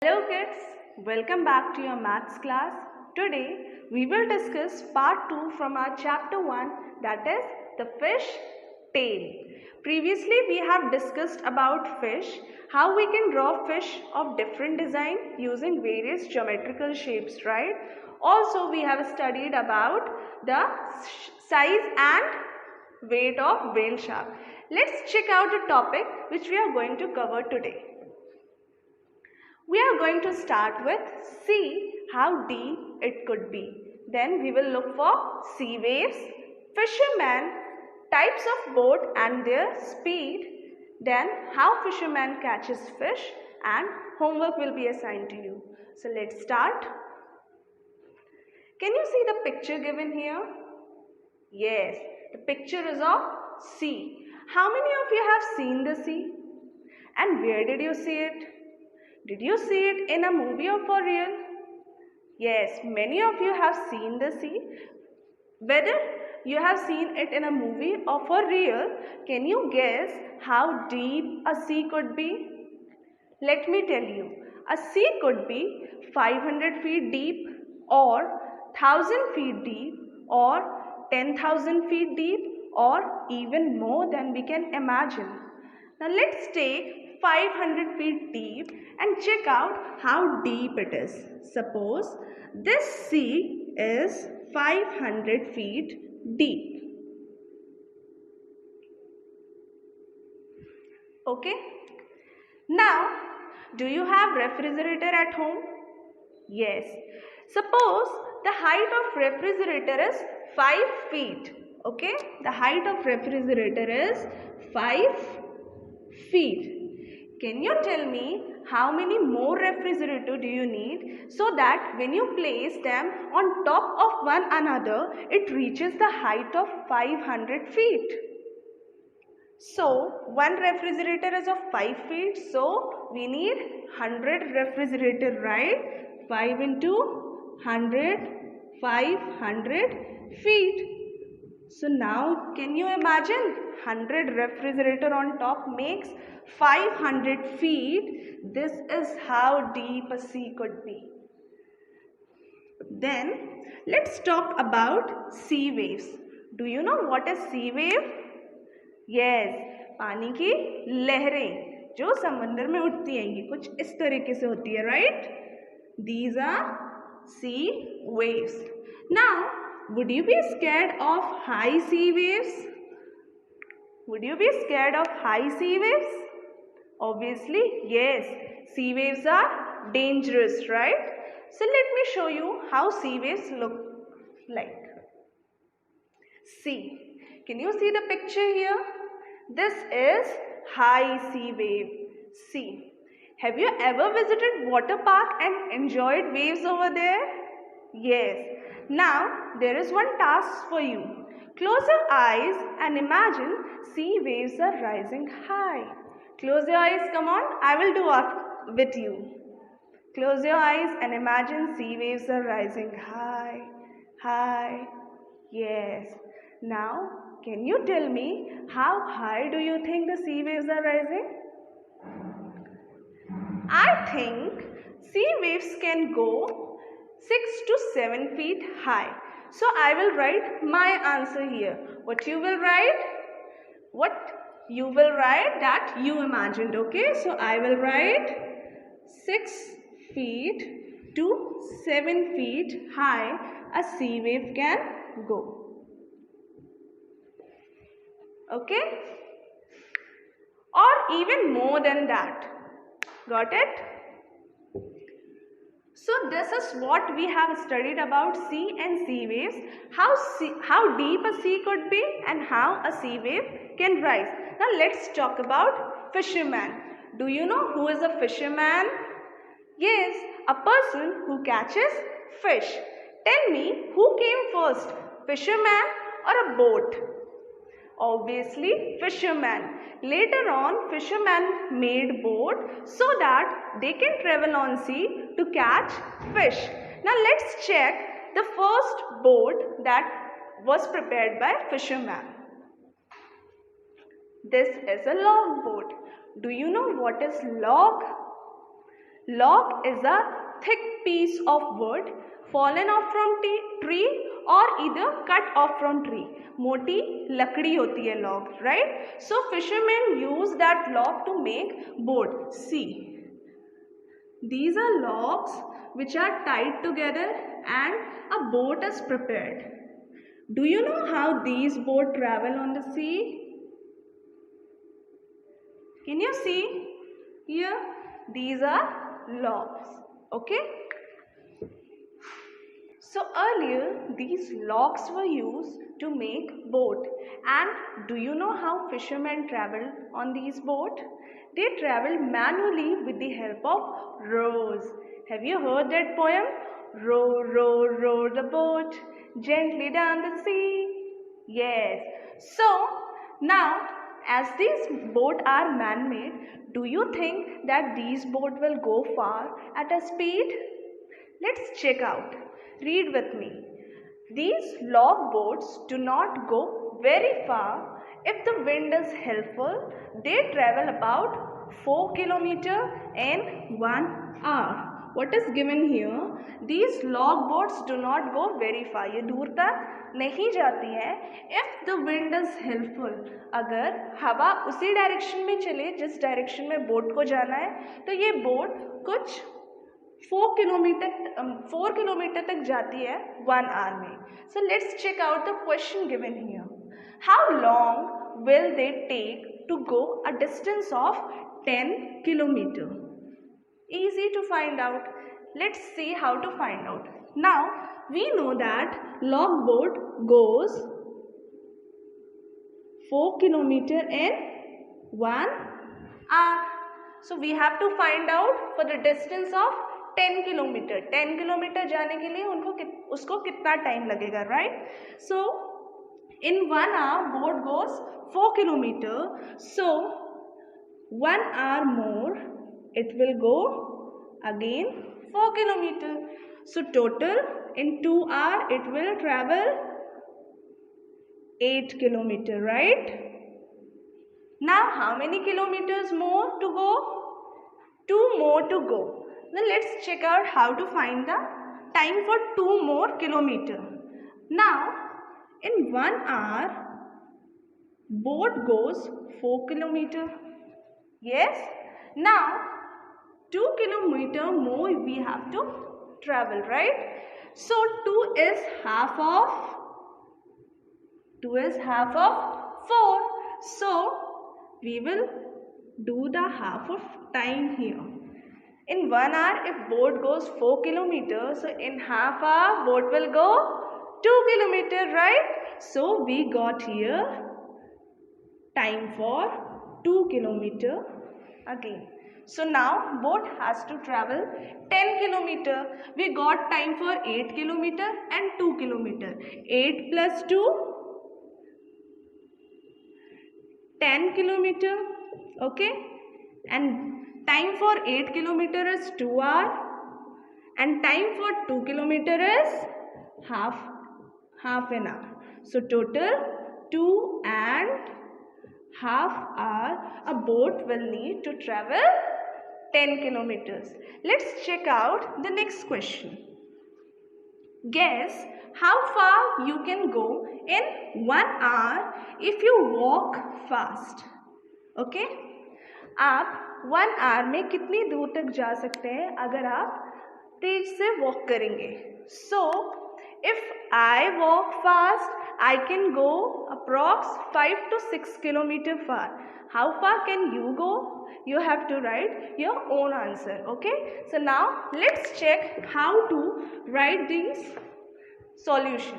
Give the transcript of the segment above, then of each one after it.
Hello kids, welcome back to your maths class. Today we will discuss part 2 from our chapter 1, that is the fish tail. Previously we have discussed about fish, how we can draw fish of different design using various geometrical shapes, right? Also we have studied about the size and weight of whale shark. Let's check out the topic which we are going to cover today. We are going to start with see how deep it could be. Then we will look for sea waves, fishermen, types of boat and their speed. Then how fisherman catches fish and homework will be assigned to you. So let's start. Can you see the picture given here? Yes, the picture is of sea. How many of you have seen the sea? And where did you see it? Did you see it in a movie or for real? Yes, many of you have seen the sea. Whether you have seen it in a movie or for real, can you guess how deep a sea could be? Let me tell you, a sea could be 500 feet deep or 1000 feet deep or 10,000 feet deep or even more than we can imagine. Now let's take 500 feet deep and check out how deep it is. Suppose this sea is 500 feet deep. Okay. Now, do you have refrigerator at home? Yes. Suppose the height of refrigerator is 5 feet. Okay. The height of refrigerator is 5 feet. Can you tell me how many more refrigerator do you need so that when you place them on top of one another, it reaches the height of 500 feet? So, one refrigerator is of 5 feet, so we need 100 refrigerator, right? 5 into 100, 500 feet. So now, can you imagine 100 refrigerator on top makes 500 feet. This is how deep a sea could be. Then, let's talk about sea waves. Do you know what is sea wave? Yes, पानी की लहरें जो समंदर में उठती हैं ये कुछ इस तरीके से होती है, right? These are sea waves. Now, would you be scared of high sea waves? Would you be scared of high sea waves? Obviously, yes. Sea waves are dangerous, right? So let me show you how sea waves look like. See, can you see the picture here? This is high sea wave. See, have you ever visited water park and enjoyed waves over there? Yes. Now, there is one task for you. Close your eyes and imagine sea waves are rising high. Close your eyes, come on, I will do it with you. Close your eyes and imagine sea waves are rising high, high. Yes. Now, can you tell me how high do you think the sea waves are rising? I think sea waves can go 6 to 7 feet high. So I will write my answer here. What you will write? What you will write that you imagined, okay? So I will write 6 feet to 7 feet high a sea wave can go. Okay? Or even more than that. Got it? So this is what we have studied about sea and sea waves, how deep a sea could be and how a sea wave can rise. Now let's talk about fisherman. Do you know who is a fisherman? Yes, a person who catches fish. Tell me who came first, fisherman or a boat? Obviously fisherman. Later on, fishermen made boat so that they can travel on sea to catch fish. Now let's check the first boat that was prepared by fisherman. This is a log boat. Do you know what is log? Log is a thick piece of wood fallen off from tree or either cut off from tree. मोटी लकड़ी होती है log, right? So fishermen use that log to make boat. See, these are logs which are tied together and a boat is prepared. Do you know how these boats travel on the sea? Can you see here? These are logs. Okay. So earlier these logs were used to make boat. And do you know how fishermen travel on these boats? They travel manually with the help of rows. Have you heard that poem? Row, row, row the boat gently down the sea. Yes. So now, as these boats are man-made, do you think that these boats will go far at a speed? Let's check out. Read with me. These log boats do not go very far. If the wind is helpful, they travel about 4 kilometers in 1 hour. What is given here? These log boats do not go very far. ये दूर तक नहीं जाती हैं. If the wind is helpful, अगर हवा उसी direction में चले जिस डायरेक्शन में बोट को जाना है, तो ये बोट कुछ 4 किलोमीटर तक जाती है 1 hour में. So let's check out the question given here. How long will they take to go a distance of 10 kilometers? Easy to find out. Let's see how to find out. Now we know that log boat goes 4 kilometers in 1 hour. So we have to find out for the distance of 10 kilometer. 10 kilometer जाने के लिए उसको कितना time लगेगा, right? So in 1 hour boat goes 4 kilometer. So 1 hour more, it will go again 4 kilometer. So total in 2 hours it will travel 8 kilometer, right? Now how many kilometers more to go? 2 more to go. Now let's check out how to find the time for 2 more kilometers. Now in 1 hour boat goes 4 kilometers. Yes. Now 2 kilometers more we have to travel, right? So 2 is half of 4. So we will do the half of time here. In 1 hour, if boat goes 4 kilometers, so in half hour, boat will go 2 kilometers, right? So we got here time for 2 kilometers again. So now boat has to travel 10 kilometers. We got time for 8 kilometers and 2 kilometers. 8 plus 2, 10 kilometers. Okay? And time for 8 kilometers is 2 hours. And time for 2 kilometers is half an hour. So total 2 and half hour a boat will need to travel 10 kilometers. Let's check out the next question. Guess how far you can go in 1 hour if you walk fast. Okay? आप 1 hour में कितनी दूर तक जा सकते हैं अगर आप तेज से walk करेंगे? So, if I walk fast, I can go approx 5 to 6 kilometers far. How far can you go? You have to write your own answer. Okay? So now let's check how to write these solution.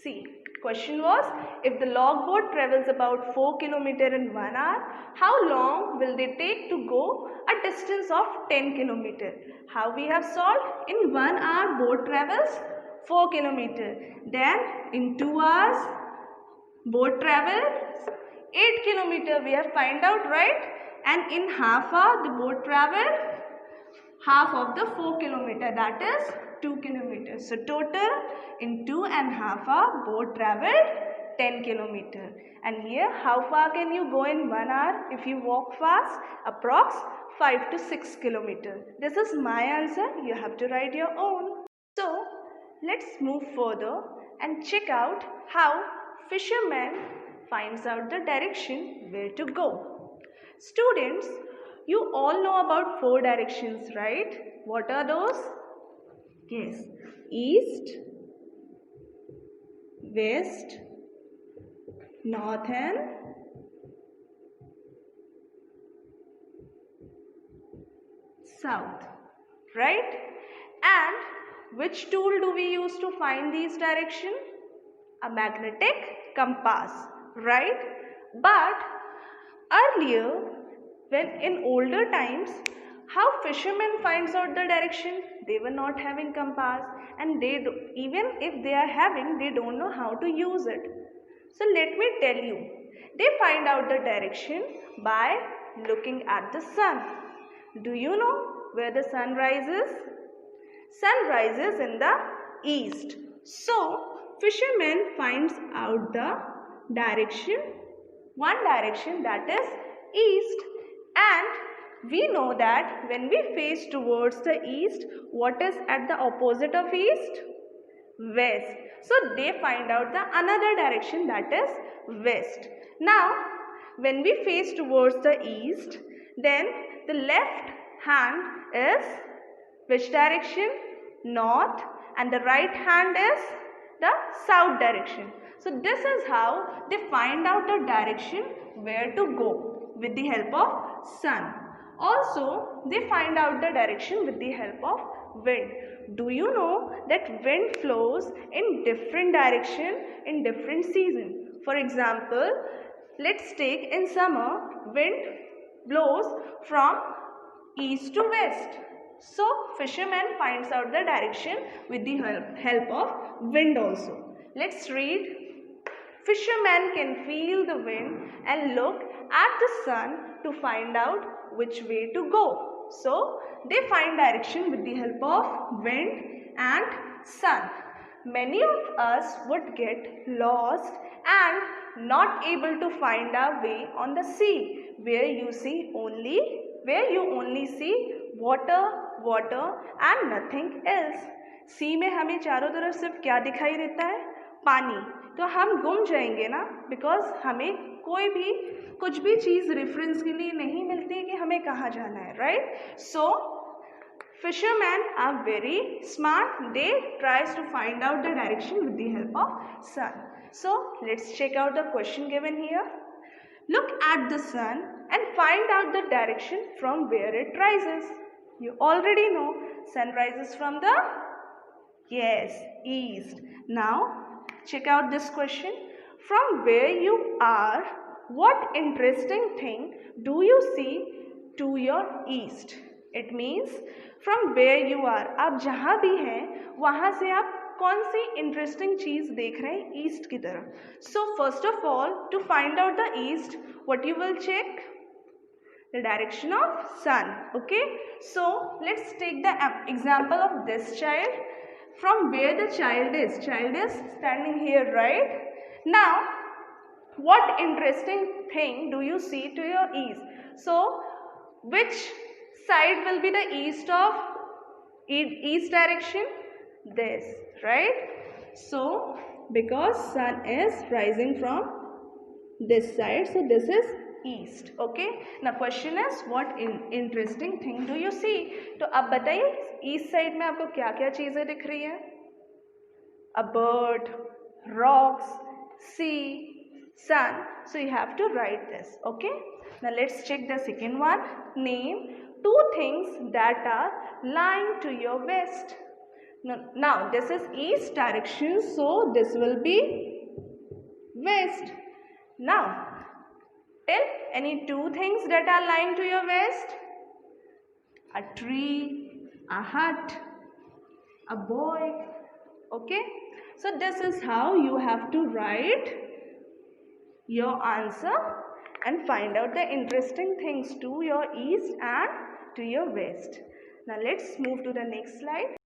See, question was, if the log boat travels about 4 kilometers in 1 hour, how long will they take to go a distance of 10 kilometers? How we have solved? In 1 hour boat travels 4 kilometers. Then in 2 hours boat travels 8 kilometers. We have find out, right? And in half hour the boat travels half of the 4 kilometers, that is 2 kilometers. So total in 2.5 hours boat travelled 10 kilometer. And here, how far can you go in 1 hour if you walk fast? Approx 5 to 6 kilometer. This is my answer. You have to write your own. So, let's move further and check out how fisherman finds out the direction where to go. Students, you all know about 4 directions, right? What are those? Yes, east, west, north and south, right? And which tool do we use to find these directions? A magnetic compass, right? But earlier, when in older times, how fishermen finds out the direction? They were not having compass, and even if they are having, they don't know how to use it. So let me tell you, they find out the direction by looking at the sun. Do you know where the sun rises? Sun rises in the east. So fisherman finds out the direction, one direction, that is east. And we know that when we face towards the east, what is at the opposite of east? West. So they find out the another direction, that is west. Now when we face towards the east, then the left hand is which direction? North. And the right hand is the south direction. So this is how they find out the direction where to go with the help of sun. Also, they find out the direction with the help of wind. Do you know that wind flows in different direction in different season? For example, let's take in summer, wind blows from east to west. So, fisherman finds out the direction with the help of wind also. Let's read. Fisherman can feel the wind and look at the sun to find out which way to go. So, they find direction with the help of wind and sun. Many of us would get lost and not able to find our way on the sea, where you only see water and nothing else. सी में हमें चारों तरफ सिर्फ क्या दिखाई देता है? पानी. तो हम गुम जाएंगे ना, बिकॉज हमें कुछ भी चीज़ रेफरेंस के लिए नहीं मिलती कि हमें कहाँ जाना है, right? So fishermen are very smart. They tries to find out the direction with the help of sun. So let's check out the question given here. Look at the sun and find out the direction from where it rises. You already know sun rises from the east. Now check out this question. From where you are, what interesting thing do you see to your east? It means from where you are. आप जहाँ भी हैं वहाँ से आप कौन सी interesting चीज़ देख रहे हैं ईस्ट की तरफ. So first of all, to find out the east, what you will check? The direction of sun. Okay. So let's take the example of this child. From where the child is standing here, right? Now, what interesting thing do you see to your east? So, which side will be the east direction? This, right? So, because sun is rising from this side, so this is east. Okay. Now question is, what interesting thing do you see? तो अब बताइए east side में आपको क्या क्या चीजें दिख रही है? A bird, rocks, sea, sun. So you have to write this. Okay. Now let's check the second one. Name 2 things that are lying to your west. Now this is east direction, so this will be west. Now tell any 2 things that are lying to your west. A tree, a hut, a boy. Okay. So this is how you have to write your answer and find out the interesting things to your east and to your west. Now let's move to the next slide.